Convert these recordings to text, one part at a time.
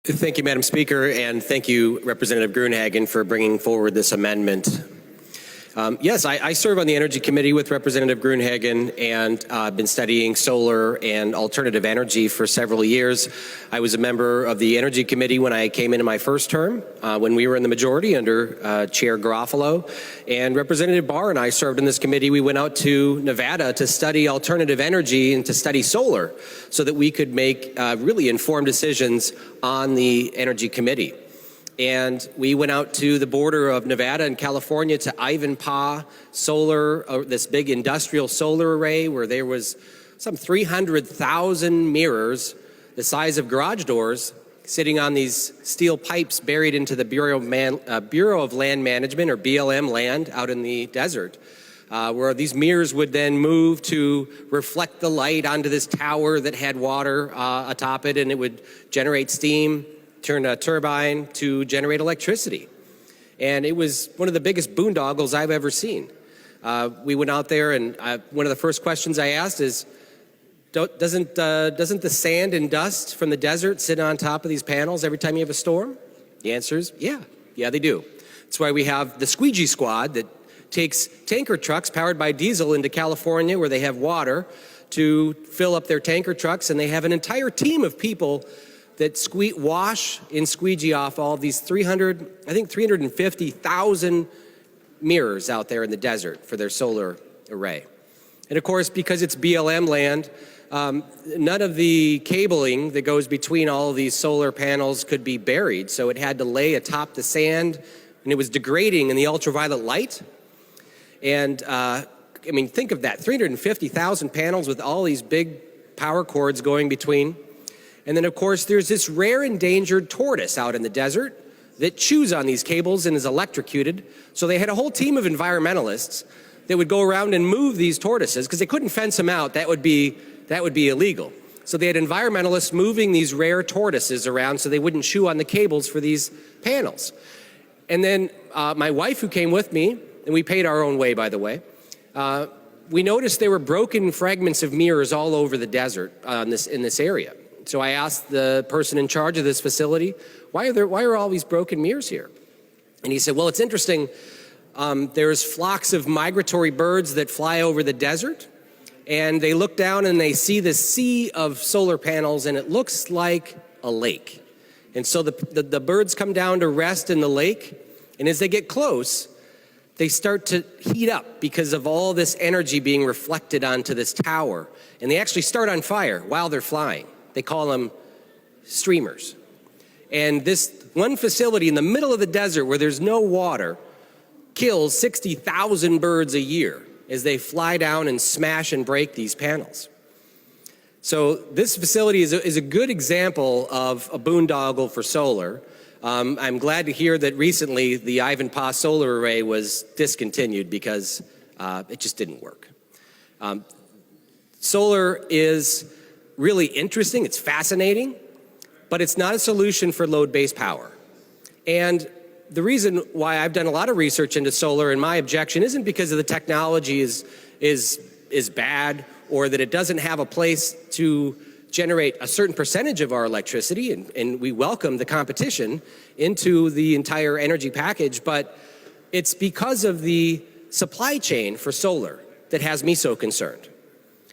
Thank you, Madam Speaker, and thank you, Representative Gruenhagen, for bringing forward this amendment. Yes, I serve on the Energy Committee with Representative Gruenhagen, and I've been studying solar and alternative energy for several years. I was a member of the Energy Committee when I came into my first term, when we were in the majority under Chair Garofalo, and Representative Barr and I served in this committee. We went out to Nevada to study alternative energy and to study solar so that we could make really informed decisions on the Energy Committee. And we went out to the border of Nevada and California to Ivanpah solar, this big industrial solar array where there was some 300,000 mirrors the size of garage doors sitting on these steel pipes buried into the Bureau of Land Management, or BLM land, out in the desert, where these mirrors would then move to reflect the light onto this tower that had water atop it, and it would generate steam, turn a turbine to generate electricity. And it was one of the biggest boondoggles I've ever seen. We went out there, and one of the first questions I asked is, doesn't the sand and dust from the desert sit on top of these panels every time you have a storm? The answer is, yeah, they do. That's why we have the squeegee squad that takes tanker trucks powered by diesel into California where they have water to fill up their tanker trucks, and they have an entire team of people that wash and squeegee off all of these 350,000 mirrors out there in the desert for their solar array. And of course, because it's BLM land, none of the cabling that goes between all of these solar panels could be buried, so it had to lay atop the sand, and it was degrading in the ultraviolet light. And I mean, think of that, 350,000 panels with all these big power cords going between. And then, of course, there's this rare endangered tortoise out in the desert that chews on these cables and is electrocuted. So they had a whole team of environmentalists that would go around and move these tortoises because they couldn't fence them out. That would be illegal. So they had environmentalists moving these rare tortoises around so they wouldn't chew on the cables for these panels. And then my wife, who came with me, and we paid our own way, by the way, we noticed there were broken fragments of mirrors all over the desert in this area. So I asked the person in charge of this facility, why are all these broken mirrors here? And he said, well, it's interesting. There's flocks of migratory birds that fly over the desert, and they look down and they see this sea of solar panels, and it looks like a lake. And so the birds come down to rest in the lake, and as they get close, they start to heat up because of all this energy being reflected onto this tower. And they actually start on fire while they're flying. They call them streamers. And this one facility in the middle of the desert where there's no water kills 60,000 birds a year as they fly down and smash and break these panels. So this facility is a good example of a boondoggle for solar. I'm glad to hear that recently the Ivanpah solar array was discontinued because it just didn't work. Solar is really interesting, it's fascinating, but it's not a solution for load-based power. And the reason why I've done a lot of research into solar, and my objection isn't because of the technology is bad or that it doesn't have a place to generate a certain percentage of our electricity, and we welcome the competition into the entire energy package, but it's because of the supply chain for solar that has me so concerned.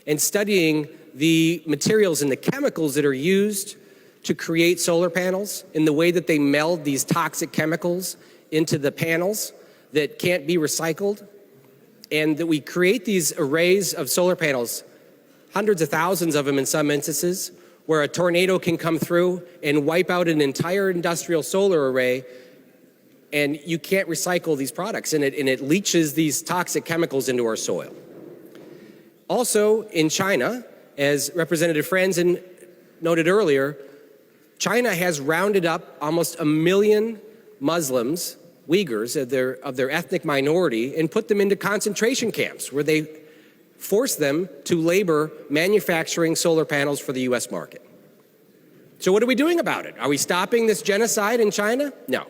And studying the materials and the chemicals that are used to create solar panels and the way that they meld these toxic chemicals into the panels that can't be recycled, and that we create these arrays of solar panels, hundreds of thousands of them in some instances, where a tornado can come through and wipe out an entire industrial solar array, and you can't recycle these products, and it leaches these toxic chemicals into our soil. Also, in China, as Representative Franzen noted earlier, China has rounded up almost 1 million Muslims, Uyghurs, of their ethnic minority, and put them into concentration camps where they force them to labor manufacturing solar panels for the U.S. market. So what are we doing about it? Are we stopping this genocide in China? No.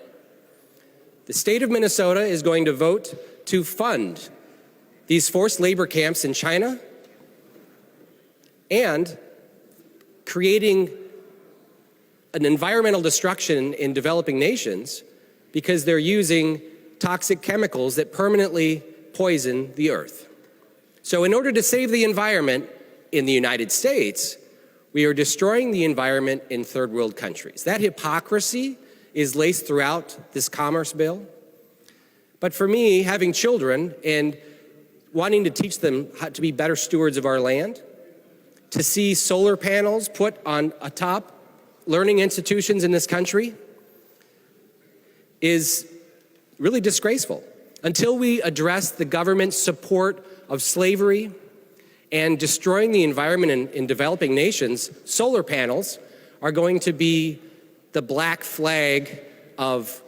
The state of Minnesota is going to vote to fund these forced labor camps in China and creating an environmental destruction in developing nations because they're using toxic chemicals that permanently poison the earth. So in order to save the environment in the United States, we are destroying the environment in third world countries. That hypocrisy is laced throughout this commerce bill. But for me, having children and wanting to teach them how to be better stewards of our land, to see solar panels put on atop learning institutions in this country is really disgraceful. Until we address the government's support of slavery and destroying the environment in developing nations, solar panels are going to be the black flag of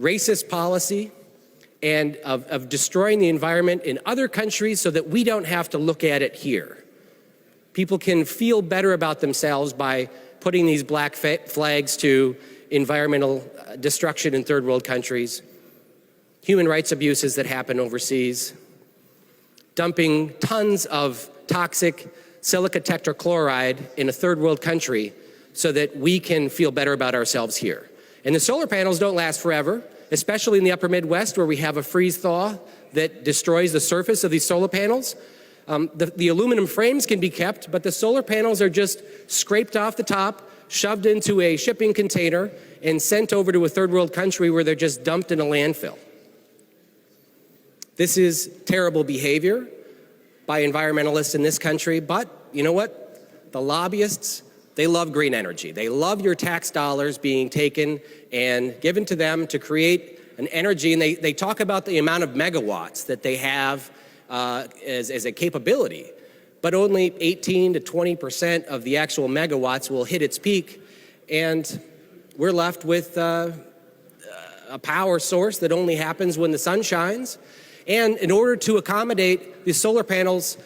racist policy and of destroying the environment in other countries so that we don't have to look at it here. People can feel better about themselves by putting these black flags to environmental destruction in third world countries, human rights abuses that happen overseas, dumping tons of toxic silica tetrachloride in a third world country so that we can feel better about ourselves here. And the solar panels don't last forever, especially in the upper Midwest where we have a freeze-thaw that destroys the surface of these solar panels. The aluminum frames can be kept, but the solar panels are just scraped off the top, shoved into a shipping container, and sent over to a third world country where they're just dumped in a landfill. This is terrible behavior by environmentalists in this country, but you know what? The lobbyists, they love green energy. They love your tax dollars being taken and given to them to create an energy, and they talk about the amount of megawatts that they have as a capability, but only 18 to 20% of the actual megawatts will hit its peak, and we're left with a power source that only happens when the sun shines. And in order to accommodate the solar panels'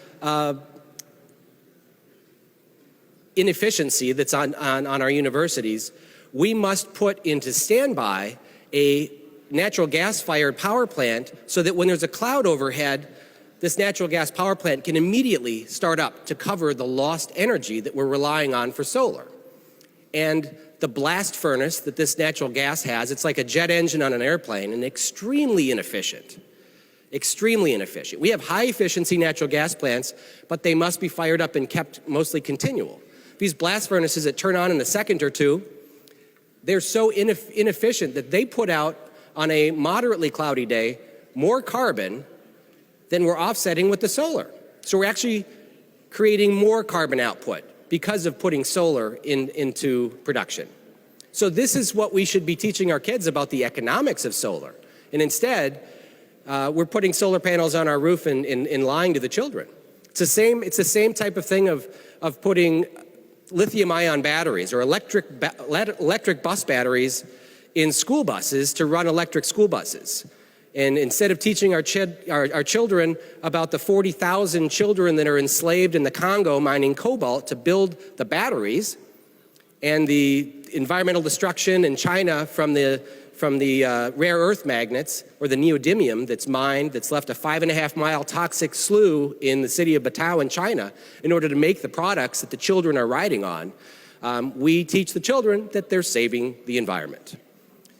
inefficiency that's on our universities, we must put into standby a natural gas-fired power plant so that when there's a cloud overhead, this natural gas power plant can immediately start up to cover the lost energy that we're relying on for solar. And the blast furnace that this natural gas has, it's like a jet engine on an airplane and extremely inefficient. Extremely inefficient. We have high-efficiency natural gas plants, but they must be fired up and kept mostly continual. These blast furnaces that turn on in a second or two, they're so inefficient that they put out, on a moderately cloudy day, more carbon than we're offsetting with the solar. So we're actually creating more carbon output because of putting solar into production. So this is what we should be teaching our kids about the economics of solar. And instead, we're putting solar panels on our roof and lying to the children. It's the same type of thing of putting lithium-ion batteries or electric bus batteries in school buses to run electric school buses. And instead of teaching our children about the 40,000 children that are enslaved in the Congo mining cobalt to build the batteries, and the environmental destruction in China from the rare earth magnets, or the neodymium that's mined, that's left a 5.5-mile toxic slough in the city of Batao in China in order to make the products that the children are riding on, we teach the children that they're saving the environment.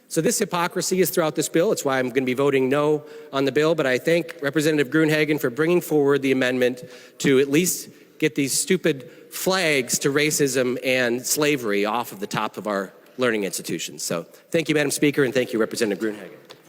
So this hypocrisy is throughout this bill. It's why I'm going to be voting no on the bill, but I thank Representative Gruenhagen for bringing forward the amendment to at least get these stupid flags to racism and slavery off of the top of our learning institutions. So thank you, Madam Speaker, and thank you, Representative Gruenhagen.